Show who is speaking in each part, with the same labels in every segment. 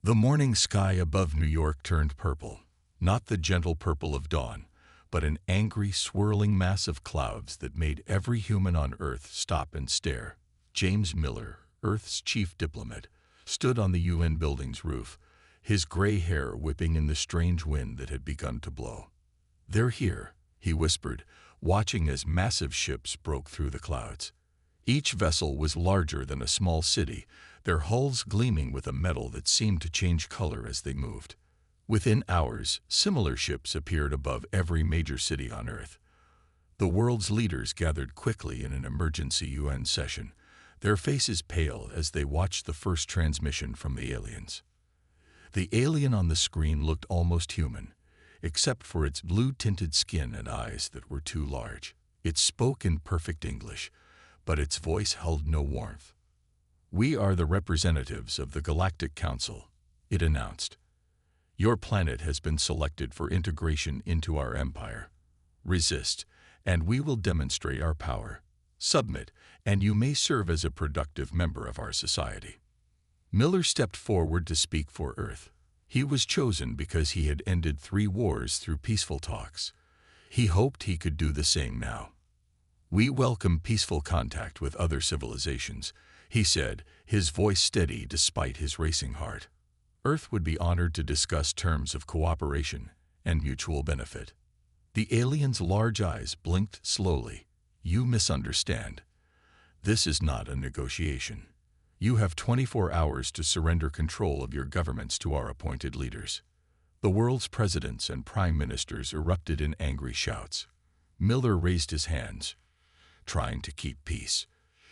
Speaker 1: The morning sky above New York turned purple, not the gentle purple of dawn, but an angry, swirling mass of clouds that made every human on Earth stop and stare. James Miller, Earth's chief diplomat, stood on the UN building's roof, his gray hair whipping in the strange wind that had begun to blow. "They're here," he whispered, watching as massive ships broke through the clouds. Each vessel was larger than a small city, their hulls gleaming with a metal that seemed to change color as they moved. Within hours, similar ships appeared above every major city on Earth. The world's leaders gathered quickly in an emergency UN session, their faces pale as they watched the first transmission from the aliens. The alien on the screen looked almost human, except for its blue-tinted skin and eyes that were too large. It spoke in perfect English, but its voice held no warmth. "We are the representatives of the Galactic Council," it announced. "Your planet has been selected for integration into our empire. Resist, and we will demonstrate our power. Submit, and you may serve as a productive member of our society." Miller stepped forward to speak for Earth. He was chosen because he had ended 3 wars through peaceful talks. He hoped he could do the same now. "We welcome peaceful contact with other civilizations," he said, his voice steady despite his racing heart. Earth would be honored to discuss terms of cooperation and mutual benefit. The alien's large eyes blinked slowly. "You misunderstand. This is not a negotiation. You have 24 hours to surrender control of your governments to our appointed leaders." The world's presidents and prime ministers erupted in angry shouts. Miller raised his hands, trying to keep peace.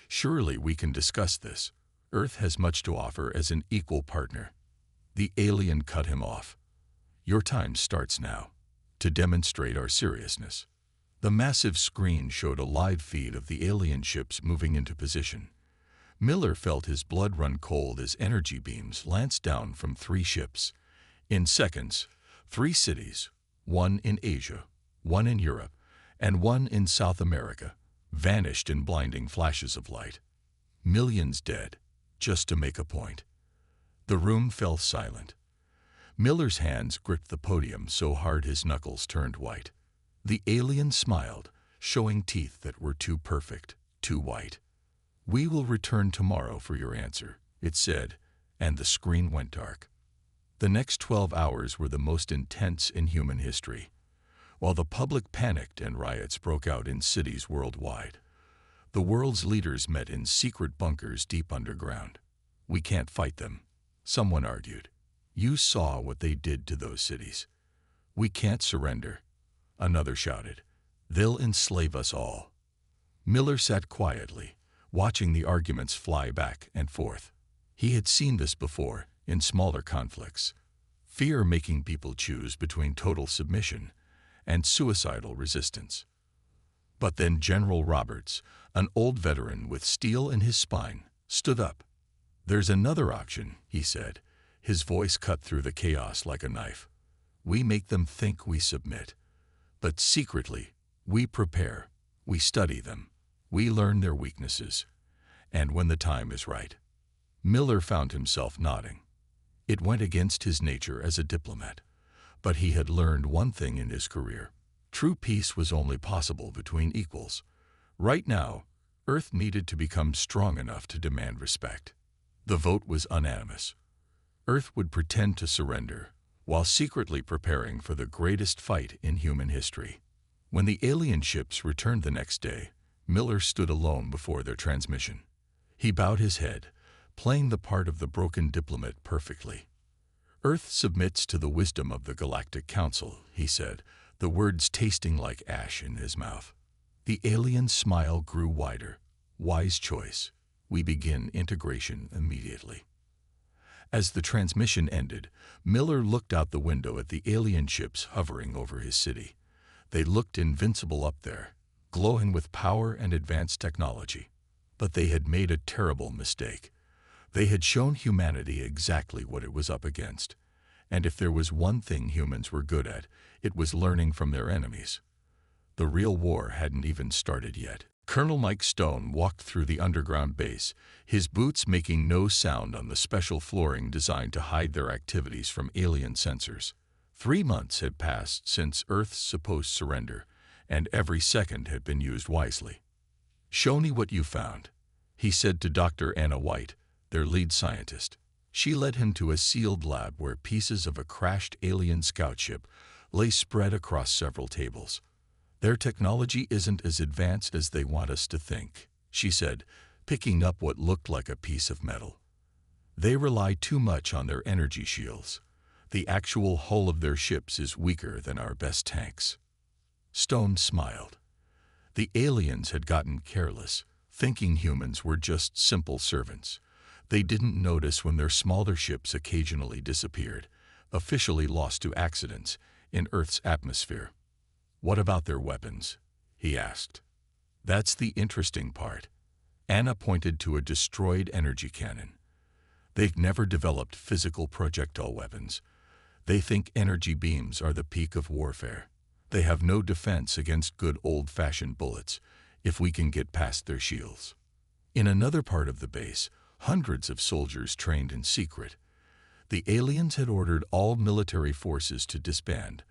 Speaker 1: "Surely we can discuss this. Earth has much to offer as an equal partner." The alien cut him off. "Your time starts now, to demonstrate our seriousness." The massive screen showed a live feed of the alien ships moving into position. Miller felt his blood run cold as energy beams lanced down from 3 ships. In seconds, 3 cities, one in Asia, one in Europe, and one in South America, vanished in blinding flashes of light. Millions dead, just to make a point. The room fell silent. Miller's hands gripped the podium so hard his knuckles turned white. The alien smiled, showing teeth that were too perfect, too white. "We will return tomorrow for your answer," it said, and the screen went dark. The next 12 hours were the most intense in human history. While the public panicked and riots broke out in cities worldwide, the world's leaders met in secret bunkers deep underground. "We can't fight them," someone argued. "You saw what they did to those cities." "We can't surrender," another shouted. "They'll enslave us all." Miller sat quietly, watching the arguments fly back and forth. He had seen this before in smaller conflicts. Fear making people choose between total submission and suicidal resistance. But then General Roberts, an old veteran with steel in his spine, stood up. "There's another option," he said, his voice cut through the chaos like a knife. "We make them think we submit. But secretly, we prepare, we study them, we learn their weaknesses. And when the time is right." Miller found himself nodding. It went against his nature as a diplomat. But he had learned one thing in his career. True peace was only possible between equals. Right now, Earth needed to become strong enough to demand respect. The vote was unanimous. Earth would pretend to surrender, while secretly preparing for the greatest fight in human history. When the alien ships returned the next day, Miller stood alone before their transmission. He bowed his head, playing the part of the broken diplomat perfectly. "Earth submits to the wisdom of the Galactic Council," he said, the words tasting like ash in his mouth. The alien's smile grew wider. "Wise choice. We begin integration immediately." As the transmission ended, Miller looked out the window at the alien ships hovering over his city. They looked invincible up there, glowing with power and advanced technology. But they had made a terrible mistake. They had shown humanity exactly what it was up against. And if there was one thing humans were good at, it was learning from their enemies. The real war hadn't even started yet. Colonel Mike Stone walked through the underground base, his boots making no sound on the special flooring designed to hide their activities from alien sensors. 3 months had passed since Earth's supposed surrender, and every second had been used wisely. "Show me what you found," he said to Dr. Anna White, their lead scientist. She led him to a sealed lab where pieces of a crashed alien scout ship lay spread across several tables. "Their technology isn't as advanced as they want us to think," she said, picking up what looked like a piece of metal. "They rely too much on their energy shields. The actual hull of their ships is weaker than our best tanks." Stone smiled. The aliens had gotten careless, thinking humans were just simple servants. They didn't notice when their smaller ships occasionally disappeared, officially lost to accidents, in Earth's atmosphere. "What about their weapons?" he asked. "That's the interesting part." Anna pointed to a destroyed energy cannon. "They've never developed physical projectile weapons. They think energy beams are the peak of warfare. They have no defense against good old-fashioned bullets, if we can get past their shields." In another part of the base, hundreds of soldiers trained in secret. The aliens had ordered all military forces to disband,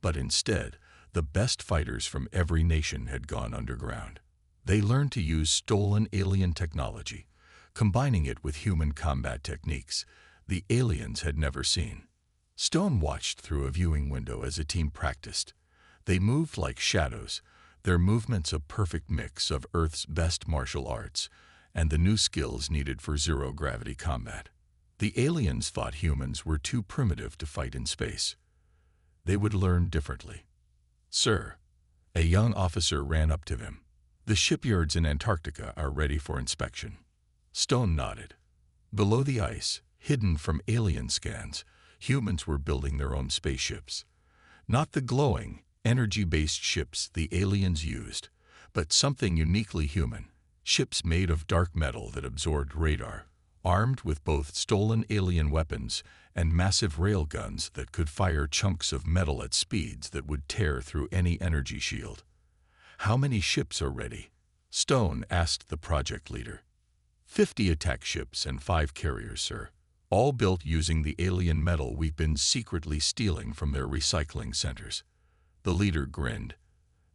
Speaker 1: but instead, the best fighters from every nation had gone underground. They learned to use stolen alien technology, combining it with human combat techniques the aliens had never seen. Stone watched through a viewing window as a team practiced. They moved like shadows, their movements a perfect mix of Earth's best martial arts and the new skills needed for zero-gravity combat. The aliens thought humans were too primitive to fight in space. They would learn differently. "Sir," a young officer ran up to him. "The shipyards in Antarctica are ready for inspection." Stone nodded. Below the ice, hidden from alien scans, humans were building their own spaceships. Not the glowing, energy-based ships the aliens used, but something uniquely human. Ships made of dark metal that absorbed radar, armed with both stolen alien weapons and massive railguns that could fire chunks of metal at speeds that would tear through any energy shield. "How many ships are ready?" Stone asked the project leader. 50 attack ships and 5 carriers, sir. All built using the alien metal we've been secretly stealing from their recycling centers." The leader grinned.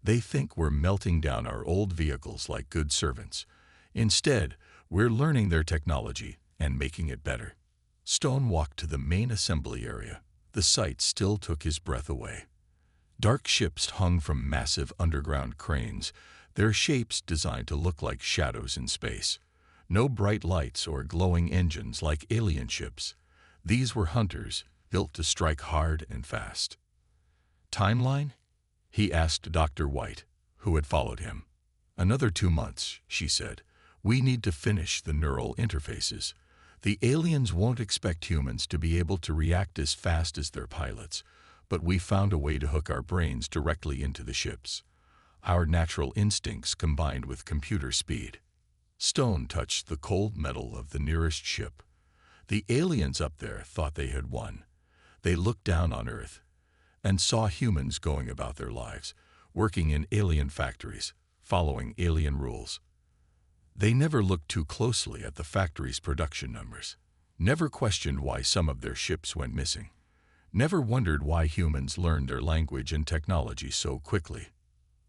Speaker 1: "They think we're melting down our old vehicles like good servants. Instead, we're learning their technology and making it better." Stone walked to the main assembly area. The sight still took his breath away. Dark ships hung from massive underground cranes, their shapes designed to look like shadows in space. No bright lights or glowing engines like alien ships. These were hunters, built to strike hard and fast. "Timeline?" he asked Dr. White, who had followed him. "Another 2 months," she said. "We need to finish the neural interfaces. The aliens won't expect humans to be able to react as fast as their pilots, but we found a way to hook our brains directly into the ships. Our natural instincts combined with computer speed." Stone touched the cold metal of the nearest ship. The aliens up there thought they had won. They looked down on Earth and saw humans going about their lives, working in alien factories, following alien rules. They never looked too closely at the factory's production numbers, never questioned why some of their ships went missing, never wondered why humans learned their language and technology so quickly.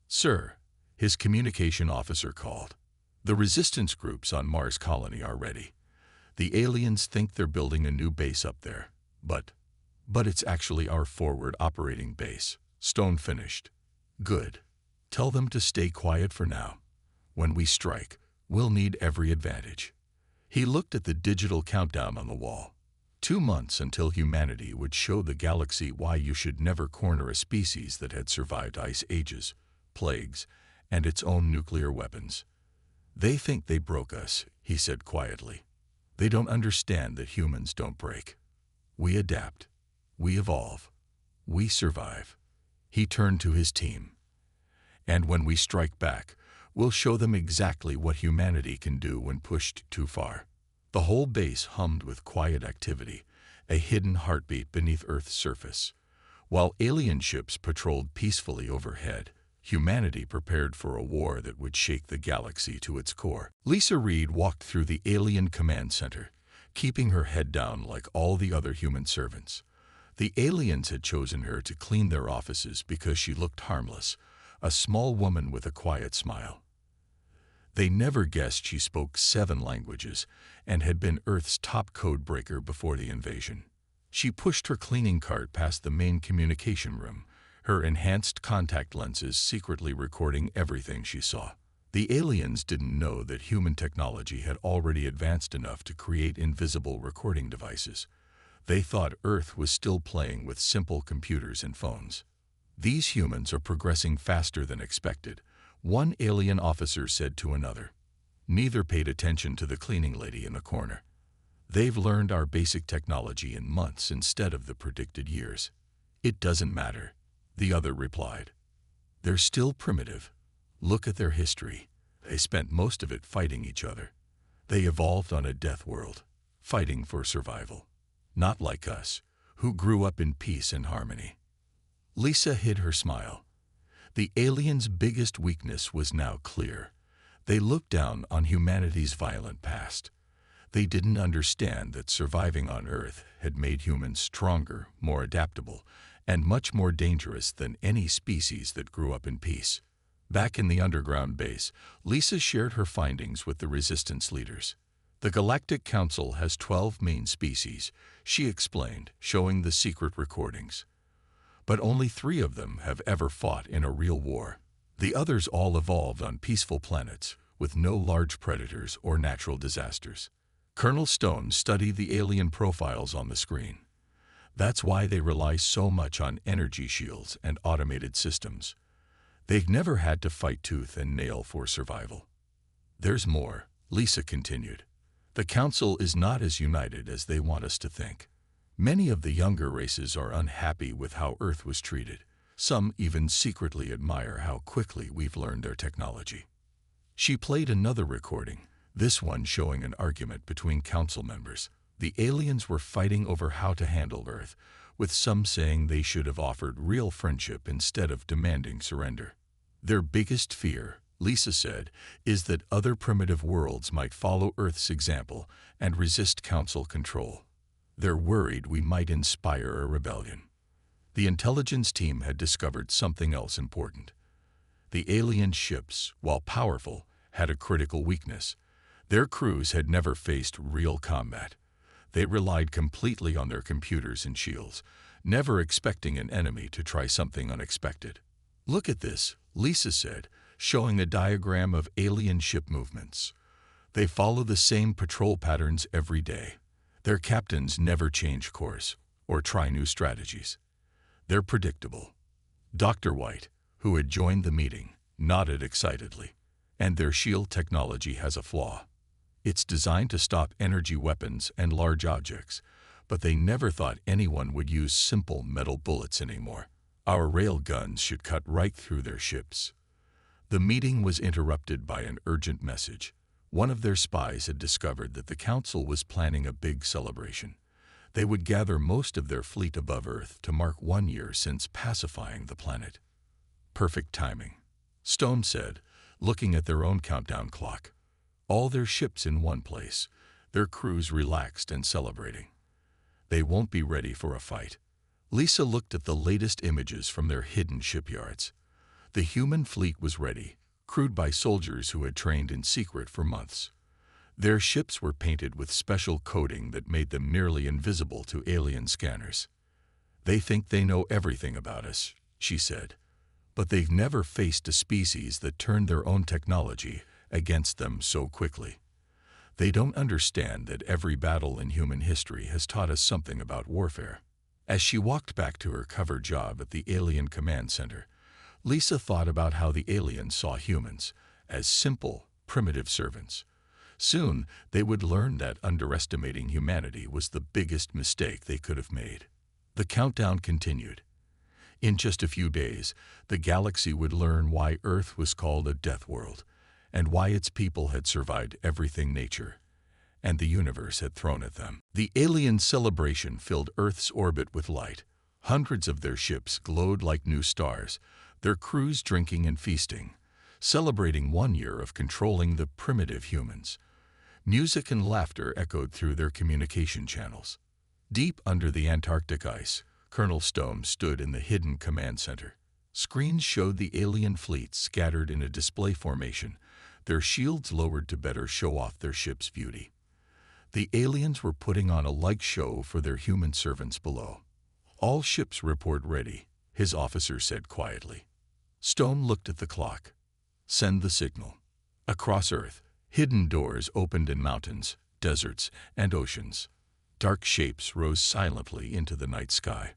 Speaker 1: "Sir," his communication officer called. "The resistance groups on Mars Colony are ready. The aliens think they're building a new base up there, but it's actually our forward operating base." Stone finished. "Good. Tell them to stay quiet for now. When we strike, we'll need every advantage." He looked at the digital countdown on the wall. 2 months until humanity would show the galaxy why you should never corner a species that had survived ice ages, plagues, and its own nuclear weapons. "They think they broke us," he said quietly. "They don't understand that humans don't break. We adapt. We evolve. We survive." He turned to his team. "And when we strike back, we'll show them exactly what humanity can do when pushed too far." The whole base hummed with quiet activity, a hidden heartbeat beneath Earth's surface. While alien ships patrolled peacefully overhead, Humanity prepared for a war that would shake the galaxy to its core. Lisa Reed walked through the alien command center, keeping her head down like all the other human servants. The aliens had chosen her to clean their offices because she looked harmless, a small woman with a quiet smile. They never guessed she spoke 7 languages and had been Earth's top code breaker before the invasion. She pushed her cleaning cart past the main communication room, her enhanced contact lenses secretly recording everything she saw. The aliens didn't know that human technology had already advanced enough to create invisible recording devices. They thought Earth was still playing with simple computers and phones. "These humans are progressing faster than expected," one alien officer said to another. Neither paid attention to the cleaning lady in the corner. "They've learned our basic technology in months instead of the predicted years." "It doesn't matter," the other replied. "They're still primitive. Look at their history. They spent most of it fighting each other. They evolved on a death world, fighting for survival. Not like us, who grew up in peace and harmony." Lisa hid her smile. The aliens' biggest weakness was now clear. They looked down on humanity's violent past. They didn't understand that surviving on Earth had made humans stronger, more adaptable, and much more dangerous than any species that grew up in peace. Back in the underground base, Lisa shared her findings with the resistance leaders. "The Galactic Council has 12 main species," she explained, showing the secret recordings. "But only 3 of them have ever fought in a real war. The others all evolved on peaceful planets, with no large predators or natural disasters." Colonel Stone studied the alien profiles on the screen. "That's why they rely so much on energy shields and automated systems. They've never had to fight tooth and nail for survival." "There's more," Lisa continued. "The Council is not as united as they want us to think. Many of the younger races are unhappy with how Earth was treated. Some even secretly admire how quickly we've learned their technology." She played another recording, this one showing an argument between council members. The aliens were fighting over how to handle Earth, with some saying they should have offered real friendship instead of demanding surrender. "Their biggest fear," Lisa said, "is that other primitive worlds might follow Earth's example and resist Council control. They're worried we might inspire a rebellion." The intelligence team had discovered something else important. The alien ships, while powerful, had a critical weakness. Their crews had never faced real combat. They relied completely on their computers and shields, never expecting an enemy to try something unexpected. "Look at this," Lisa said, showing a diagram of alien ship movements. "They follow the same patrol patterns every day. Their captains never change course or try new strategies. They're predictable." Dr. White, who had joined the meeting, nodded excitedly. "And their shield technology has a flaw. It's designed to stop energy weapons and large objects, but they never thought anyone would use simple metal bullets anymore. Our rail guns should cut right through their ships." The meeting was interrupted by an urgent message. One of their spies had discovered that the Council was planning a big celebration. They would gather most of their fleet above Earth to mark 1 year since pacifying the planet. "Perfect timing," Stone said, looking at their own countdown clock. All their ships in one place, their crews relaxed and celebrating. "They won't be ready for a fight." Lisa looked at the latest images from their hidden shipyards. The human fleet was ready, crewed by soldiers who had trained in secret for months. Their ships were painted with special coating that made them nearly invisible to alien scanners. "They think they know everything about us," she said, "but they've never faced a species that turned their own technology against them so quickly. They don't understand that every battle in human history has taught us something about warfare." As she walked back to her cover job at the Alien Command Center, Lisa thought about how the aliens saw humans as simple, primitive servants. Soon, they would learn that underestimating humanity was the biggest mistake they could have made. The countdown continued. In just a few days, the galaxy would learn why Earth was called a death world, and why its people had survived everything nature and the universe had thrown at them. The alien celebration filled Earth's orbit with light. Hundreds of their ships glowed like new stars, their crews drinking and feasting, celebrating 1 year of controlling the primitive humans. Music and laughter echoed through their communication channels. Deep under the Antarctic ice, Colonel Stone stood in the hidden command center. Screens showed the alien fleet scattered in a display formation, their shields lowered to better show off their ship's beauty. The aliens were putting on a light show for their human servants below. "All ships report ready," his officer said quietly. Stone looked at the clock. "Send the signal." Across Earth, hidden doors opened in mountains, deserts, and oceans. Dark shapes rose silently into the night sky.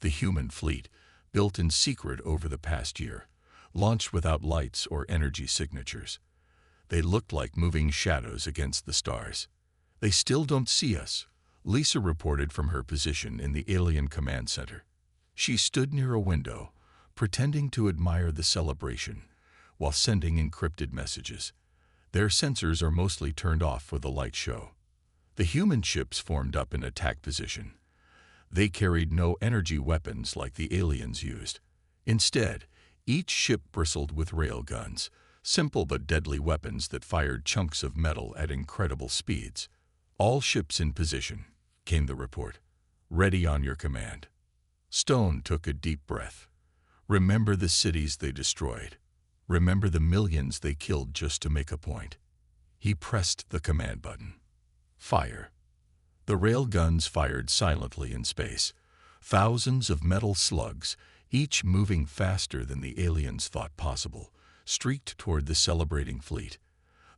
Speaker 1: The human fleet, built in secret over the past year, launched without lights or energy signatures. They looked like moving shadows against the stars. "They still don't see us," Lisa reported from her position in the alien command center. She stood near a window, pretending to admire the celebration, while sending encrypted messages. Their sensors are mostly turned off for the light show. The human ships formed up in attack position. They carried no energy weapons like the aliens used. Instead, each ship bristled with rail guns, simple but deadly weapons that fired chunks of metal at incredible speeds. "All ships in position," came the report. "Ready on your command." Stone took a deep breath. Remember the cities they destroyed. Remember the millions they killed just to make a point. He pressed the command button. Fire. The rail guns fired silently in space. Thousands of metal slugs, each moving faster than the aliens thought possible, streaked toward the celebrating fleet.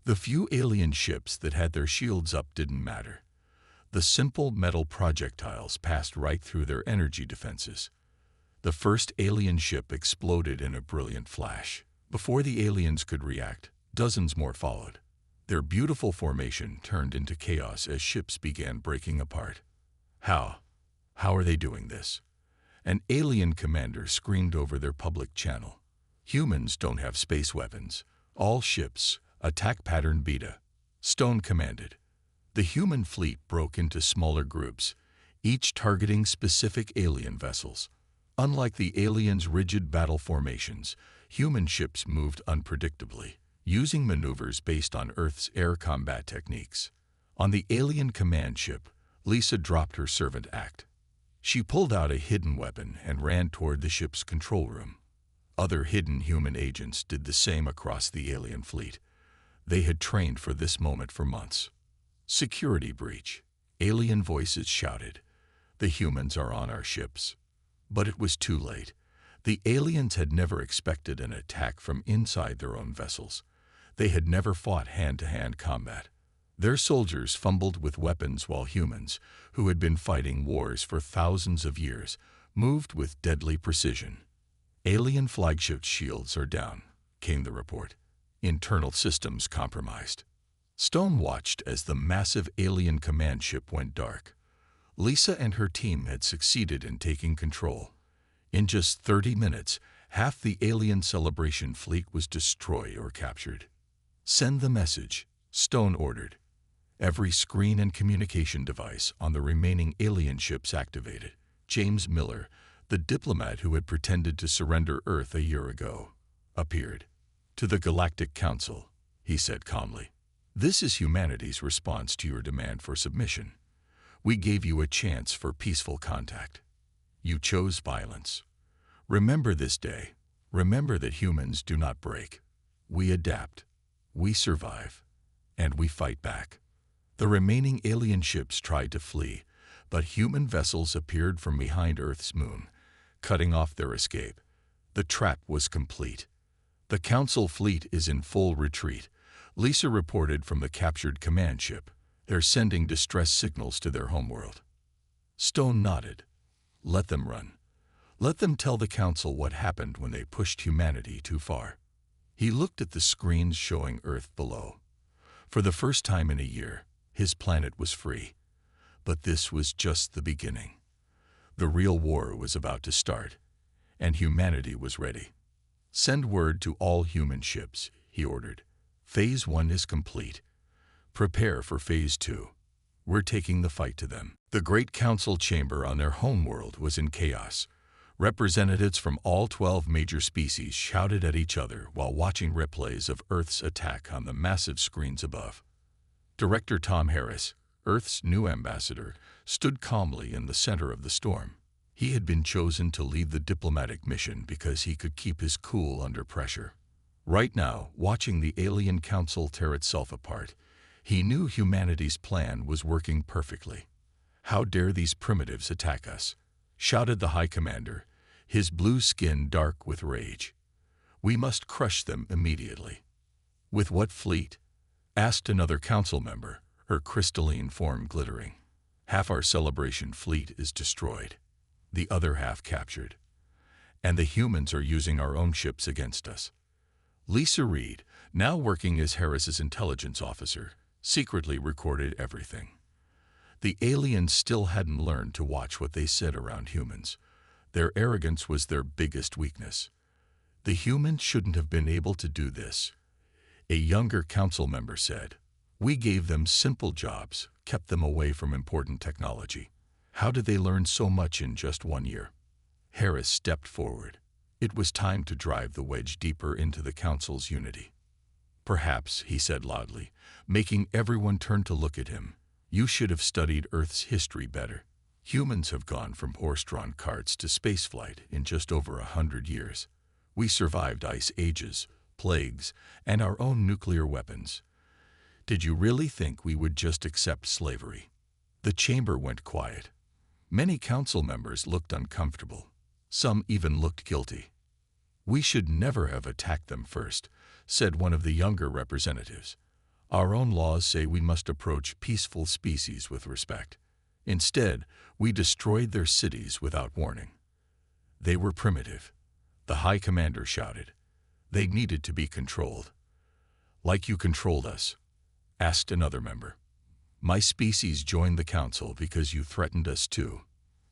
Speaker 1: The few alien ships that had their shields up didn't matter. The simple metal projectiles passed right through their energy defenses. The first alien ship exploded in a brilliant flash. Before the aliens could react, dozens more followed. Their beautiful formation turned into chaos as ships began breaking apart. How are they doing this?" An alien commander screamed over their public channel. "Humans don't have space weapons. All ships, attack pattern beta," Stone commanded. The human fleet broke into smaller groups, each targeting specific alien vessels. Unlike the aliens' rigid battle formations, human ships moved unpredictably, using maneuvers based on Earth's air combat techniques. On the alien command ship, Lisa dropped her servant act. She pulled out a hidden weapon and ran toward the ship's control room. Other hidden human agents did the same across the alien fleet. They had trained for this moment for months. "Security breach," alien voices shouted. "The humans are on our ships." But it was too late. The aliens had never expected an attack from inside their own vessels. They had never fought hand-to-hand combat. Their soldiers fumbled with weapons while humans, who had been fighting wars for thousands of years, moved with deadly precision. "Alien flagship shields are down," came the report. "Internal systems compromised." Stone watched as the massive alien command ship went dark. Lisa and her team had succeeded in taking control. In just 30 minutes, half the alien celebration fleet was destroyed or captured. "Send the message," Stone ordered. Every screen and communication device on the remaining alien ships activated. James Miller, the diplomat who had pretended to surrender Earth a year ago, appeared. "To the Galactic Council," he said calmly. "This is humanity's response to your demand for submission. We gave you a chance for peaceful contact. You chose violence. Remember this day. Remember that humans do not break. We adapt. We survive. And we fight back." The remaining alien ships tried to flee, but human vessels appeared from behind Earth's moon, cutting off their escape. The trap was complete. "The Council fleet is in full retreat," Lisa reported from the captured command ship. "They're sending distress signals to their homeworld." Stone nodded. "Let them run. Let them tell the Council what happened when they pushed humanity too far." He looked at the screens showing Earth below. For the first time in a year, his planet was free. But this was just the beginning. The real war was about to start, and humanity was ready. "Send word to all human ships," he ordered. "Phase 1 is complete. Prepare for Phase 2. We're taking the fight to them." The great council chamber on their homeworld was in chaos. Representatives from all 12 major species shouted at each other while watching replays of Earth's attack on the massive screens above. Director Tom Harris, Earth's new ambassador, stood calmly in the center of the storm. He had been chosen to lead the diplomatic mission because he could keep his cool under pressure. Right now, watching the alien council tear itself apart, he knew humanity's plan was working perfectly. "How dare these primitives attack us?" shouted the High Commander, his blue skin dark with rage. "We must crush them immediately." "With what fleet?" asked another council member, her crystalline form glittering. "Half our celebration fleet is destroyed, the other half captured. And the humans are using our own ships against us." Lisa Reed, now working as Harris's intelligence officer, secretly recorded everything. The aliens still hadn't learned to watch what they said around humans. Their arrogance was their biggest weakness. "The humans shouldn't have been able to do this," a younger council member said. "We gave them simple jobs, kept them away from important technology. How did they learn so much in just 1 year?" Harris stepped forward. It was time to drive the wedge deeper into the council's unity. "Perhaps," he said loudly, making everyone turn to look at him, "you should have studied Earth's history better. Humans have gone from horse-drawn carts to spaceflight in just over 100 years. We survived ice ages, plagues, and our own nuclear weapons. Did you really think we would just accept slavery?" The chamber went quiet. Many council members looked uncomfortable. Some even looked guilty. "We should never have attacked them first," said one of the younger representatives. "Our own laws say we must approach peaceful species with respect. Instead, we destroyed their cities without warning." "They were primitive," the High Commander shouted. "They needed to be controlled." "Like you controlled us?" asked another member. "My species joined the council because you threatened us too.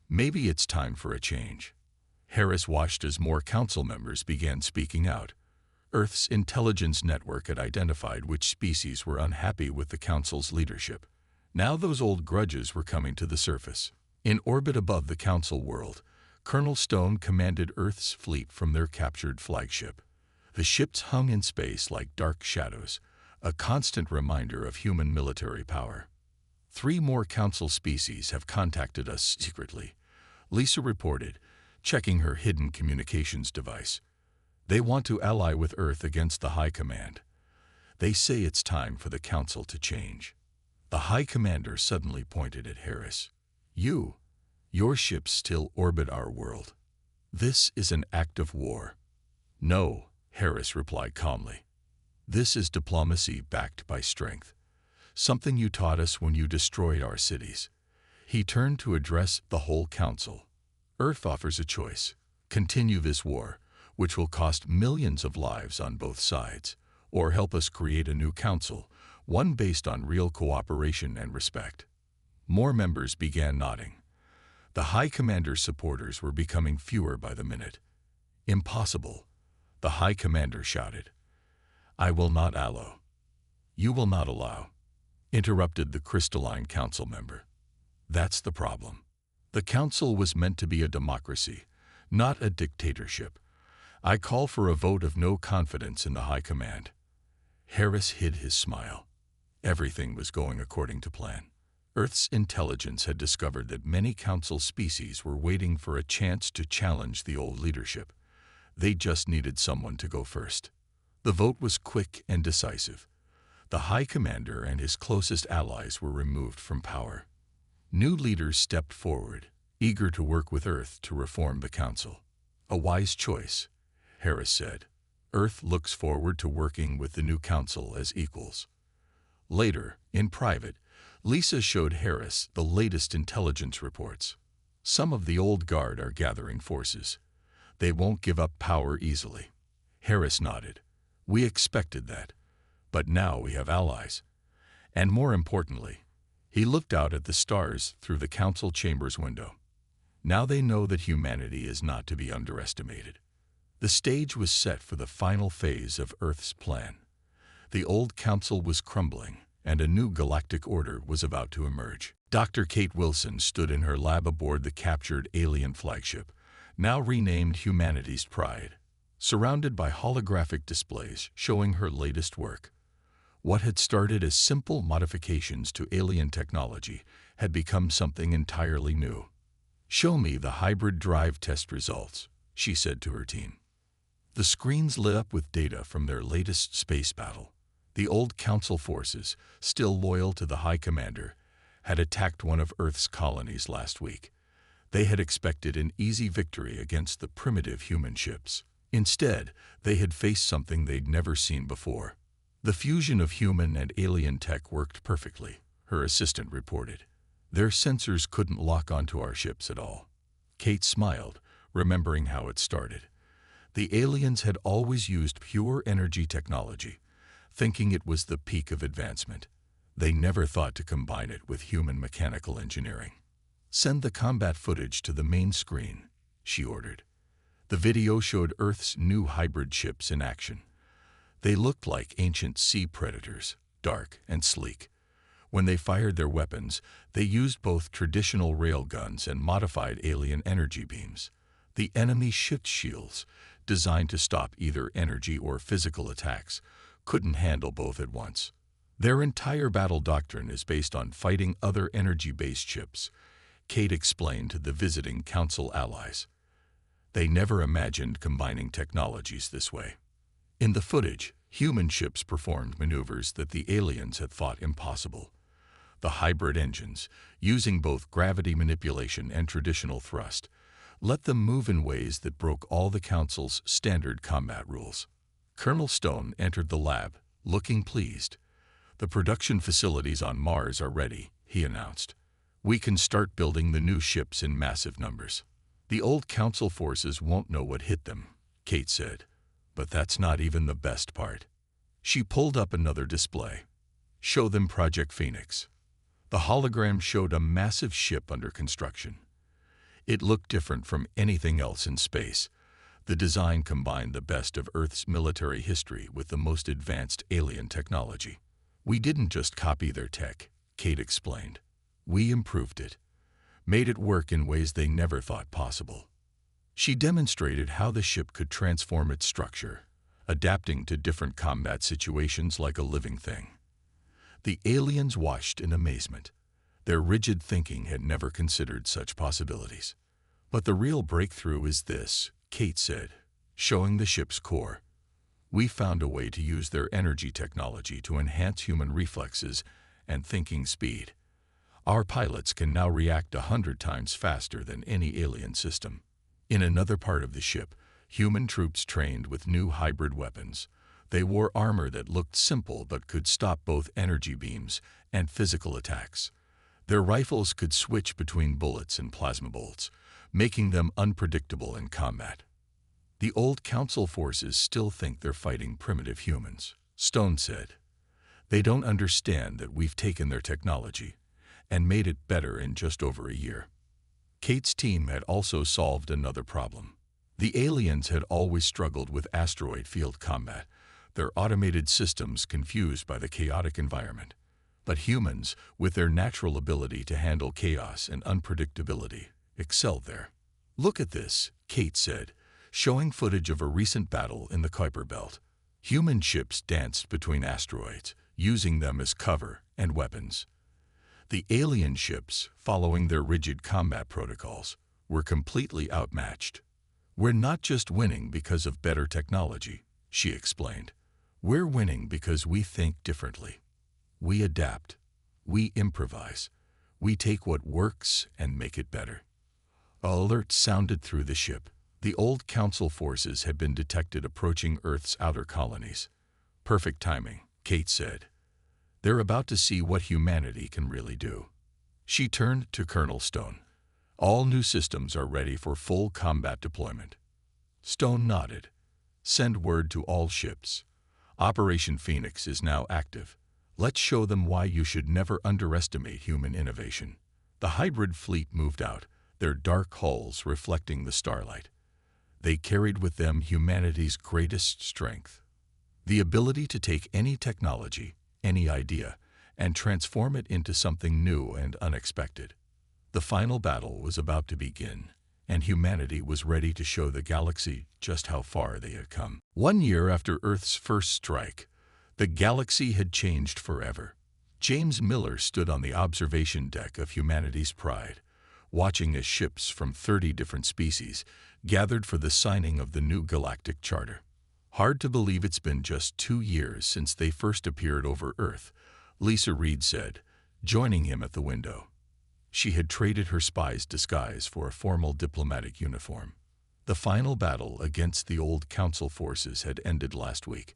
Speaker 1: Maybe it's time for a change." Harris watched as more council members began speaking out. Earth's intelligence network had identified which species were unhappy with the council's leadership. Now those old grudges were coming to the surface. In orbit above the council world, Colonel Stone commanded Earth's fleet from their captured flagship. The ships hung in space like dark shadows, a constant reminder of human military power. "3 more council species have contacted us secretly," Lisa reported, checking her hidden communications device. "They want to ally with Earth against the High Command. They say it's time for the Council to change." The High Commander suddenly pointed at Harris. Your ships still orbit our world. This is an act of war." "No," Harris replied calmly. "This is diplomacy backed by strength. Something you taught us when you destroyed our cities." He turned to address the whole council. "Earth offers a choice: continue this war, which will cost millions of lives on both sides, or help us create a new council, one based on real cooperation and respect." More members began nodding. The High Commander's supporters were becoming fewer by the minute. "Impossible," the High Commander shouted. "I will not allow." "You will not allow," interrupted the crystalline council member. "That's the problem. The council was meant to be a democracy, not a dictatorship. I call for a vote of no confidence in the High Command." Harris hid his smile. Everything was going according to plan. Earth's intelligence had discovered that many council species were waiting for a chance to challenge the old leadership. They just needed someone to go first. The vote was quick and decisive. The High Commander and his closest allies were removed from power. New leaders stepped forward, eager to work with Earth to reform the Council. "A wise choice," Harris said. "Earth looks forward to working with the new Council as equals." Later, in private, Lisa showed Harris the latest intelligence reports. "Some of the old guard are gathering forces. They won't give up power easily." Harris nodded. "We expected that. But now we have allies. And more importantly," he looked out at the stars through the council chamber's window. "Now they know that humanity is not to be underestimated." The stage was set for the final phase of Earth's plan. The old council was crumbling, and a new galactic order was about to emerge. Dr. Kate Wilson stood in her lab aboard the captured alien flagship, now renamed Humanity's Pride, surrounded by holographic displays showing her latest work. What had started as simple modifications to alien technology had become something entirely new. "Show me the hybrid drive test results," she said to her team. The screens lit up with data from their latest space battle. The old Council forces, still loyal to the High Commander, had attacked one of Earth's colonies last week. They had expected an easy victory against the primitive human ships. Instead, they had faced something they'd never seen before. "The fusion of human and alien tech worked perfectly," her assistant reported. "Their sensors couldn't lock onto our ships at all." Kate smiled, remembering how it started. The aliens had always used pure energy technology, thinking it was the peak of advancement. They never thought to combine it with human mechanical engineering. "Send the combat footage to the main screen," she ordered. The video showed Earth's new hybrid ships in action. They looked like ancient sea predators, dark and sleek. When they fired their weapons, they used both traditional railguns and modified alien energy beams. The enemy ship shields, designed to stop either energy or physical attacks, couldn't handle both at once. Their entire battle doctrine is based on fighting other energy-based ships, Kate explained to the visiting Council allies. They never imagined combining technologies this way. In the footage, human ships performed maneuvers that the aliens had thought impossible. The hybrid engines, using both gravity manipulation and traditional thrust, let them move in ways that broke all the Council's standard combat rules. Colonel Stone entered the lab, looking pleased. "The production facilities on Mars are ready," he announced. "We can start building the new ships in massive numbers." "The old Council forces won't know what hit them," Kate said. "But that's not even the best part." She pulled up another display. "Show them Project Phoenix." The hologram showed a massive ship under construction. It looked different from anything else in space. The design combined the best of Earth's military history with the most advanced alien technology. "We didn't just copy their tech," Kate explained. "We improved it, made it work in ways they never thought possible." She demonstrated how the ship could transform its structure, adapting to different combat situations like a living thing. The aliens watched in amazement. Their rigid thinking had never considered such possibilities. "But the real breakthrough is this," Kate said, showing the ship's core. "We found a way to use their energy technology to enhance human reflexes and thinking speed. Our pilots can now react 100 times faster than any alien system." In another part of the ship, human troops trained with new hybrid weapons. They wore armor that looked simple but could stop both energy beams and physical attacks. Their rifles could switch between bullets and plasma bolts, making them unpredictable in combat. "The old Council forces still think they're fighting primitive humans," Stone said. "They don't understand that we've taken their technology and made it better in just over a year." Kate's team had also solved another problem. The aliens had always struggled with asteroid field combat, their automated systems confused by the chaotic environment. But humans, with their natural ability to handle chaos and unpredictability, excelled there. "Look at this," Kate said, showing footage of a recent battle in the Kuiper Belt. Human ships danced between asteroids, using them as cover and weapons. The alien ships, following their rigid combat protocols, were completely outmatched. "We're not just winning because of better technology," she explained. "We're winning because we think differently. We adapt. We improvise. We take what works and make it better." Alerts sounded through the ship. The old Council forces had been detected approaching Earth's outer colonies. "Perfect timing," Kate said. "They're about to see what humanity can really do." She turned to Colonel Stone. "All new systems are ready for full combat deployment." Stone nodded. "Send word to all ships. Operation Phoenix is now active. Let's show them why you should never underestimate human innovation." The hybrid fleet moved out, their dark hulls reflecting the starlight. They carried with them humanity's greatest strength, the ability to take any technology, any idea, and transform it into something new and unexpected. The final battle was about to begin, and humanity was ready to show the galaxy just how far they had come. 1 year after Earth's first strike, the galaxy had changed forever. James Miller stood on the observation deck of humanity's pride, watching as ships from 30 different species gathered for the signing of the new Galactic Charter. Hard to believe it's been just 2 years since they first appeared over Earth, Lisa Reed said, joining him at the window. She had traded her spy's disguise for a formal diplomatic uniform. The final battle against the old Council forces had ended last week.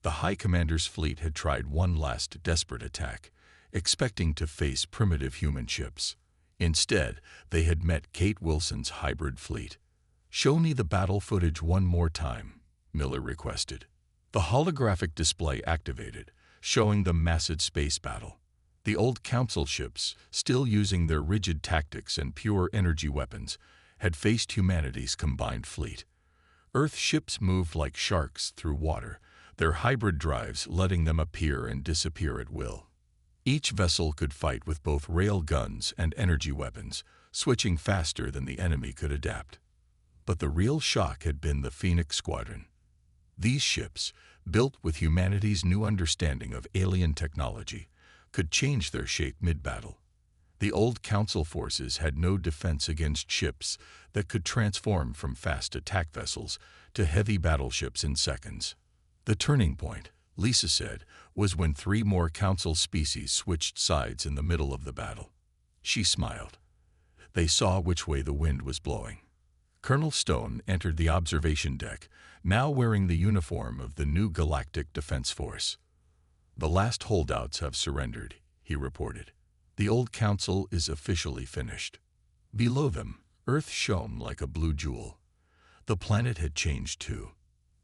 Speaker 1: The High Commander's fleet had tried one last desperate attack, expecting to face primitive human ships. Instead, they had met Kate Wilson's hybrid fleet. "Show me the battle footage one more time," Miller requested. The holographic display activated, showing the massive space battle. The old Council ships, still using their rigid tactics and pure energy weapons, had faced humanity's combined fleet. Earth ships moved like sharks through water, their hybrid drives letting them appear and disappear at will. Each vessel could fight with both rail guns and energy weapons, switching faster than the enemy could adapt. But the real shock had been the Phoenix Squadron. These ships, built with humanity's new understanding of alien technology, could change their shape mid-battle. The old Council forces had no defense against ships that could transform from fast attack vessels to heavy battleships in seconds. The turning point, Lisa said, was when 3 more Council species switched sides in the middle of the battle. She smiled. They saw which way the wind was blowing. Colonel Stone entered the observation deck, now wearing the uniform of the new Galactic Defense Force. "The last holdouts have surrendered," he reported. "The old Council is officially finished." Below them, Earth shone like a blue jewel. The planet had changed too.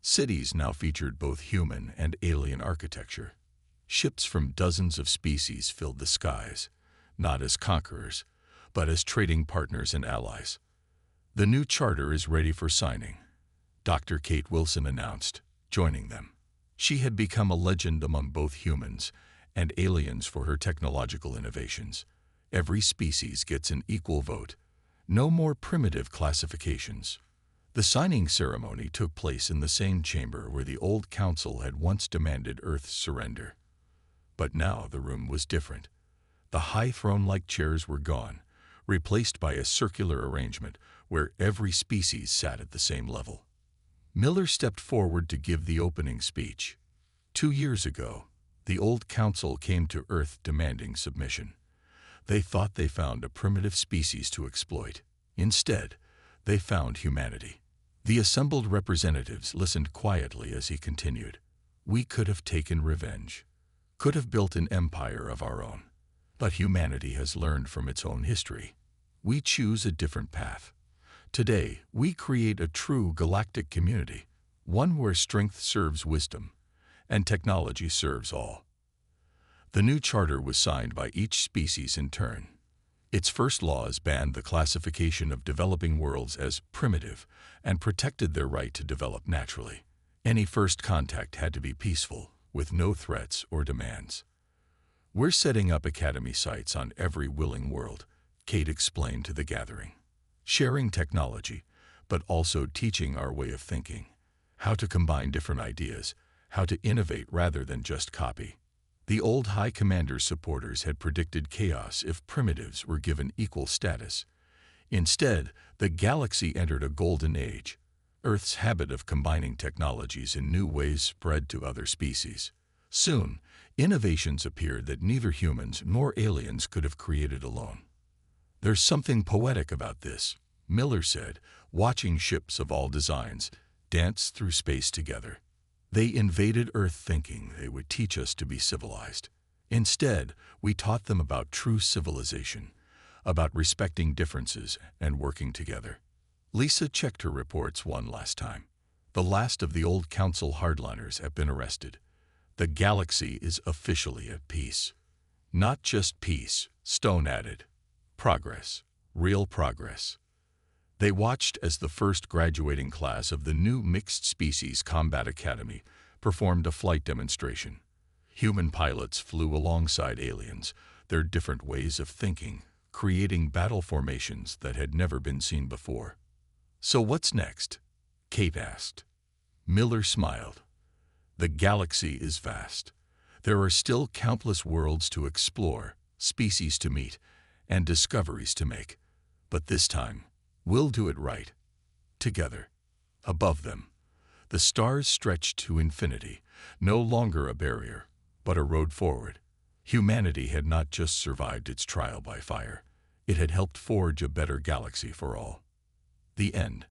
Speaker 1: Cities now featured both human and alien architecture. Ships from dozens of species filled the skies, not as conquerors, but as trading partners and allies. "The new charter is ready for signing," Dr. Kate Wilson announced, joining them. She had become a legend among both humans and aliens for her technological innovations. Every species gets an equal vote. No more primitive classifications. The signing ceremony took place in the same chamber where the old Council had once demanded Earth's surrender. But now the room was different. The high throne-like chairs were gone, replaced by a circular arrangement where every species sat at the same level. Miller stepped forward to give the opening speech. 2 years ago, the old Council came to Earth demanding submission. They thought they found a primitive species to exploit. Instead, they found humanity. The assembled representatives listened quietly as he continued. "We could have taken revenge, could have built an empire of our own. But humanity has learned from its own history. We choose a different path. Today, we create a true galactic community, one where strength serves wisdom, and technology serves all." The new charter was signed by each species in turn. Its first laws banned the classification of developing worlds as primitive and protected their right to develop naturally. Any first contact had to be peaceful, with no threats or demands. "We're setting up academy sites on every willing world," Kate explained to the gathering. "Sharing technology, but also teaching our way of thinking, how to combine different ideas, how to innovate rather than just copy." The old High Commander's supporters had predicted chaos if primitives were given equal status. Instead, the galaxy entered a golden age. Earth's habit of combining technologies in new ways spread to other species. Soon, innovations appeared that neither humans nor aliens could have created alone. "There's something poetic about this," Miller said, watching ships of all designs dance through space together. "They invaded Earth thinking they would teach us to be civilized. Instead, we taught them about true civilization, about respecting differences and working together." Lisa checked her reports one last time. The last of the old Council hardliners have been arrested. The galaxy is officially at peace. "Not just peace," Stone added. "Progress. Real progress." They watched as the first graduating class of the new Mixed Species Combat Academy performed a flight demonstration. Human pilots flew alongside aliens, their different ways of thinking creating battle formations that had never been seen before. "So what's next?" Kate asked. Miller smiled. "The galaxy is vast. There are still countless worlds to explore, species to meet, and discoveries to make. But this time, we'll do it right. Together." Above them, the stars stretched to infinity, no longer a barrier, but a road forward. Humanity had not just survived its trial by fire. It had helped forge a better galaxy for all. The end.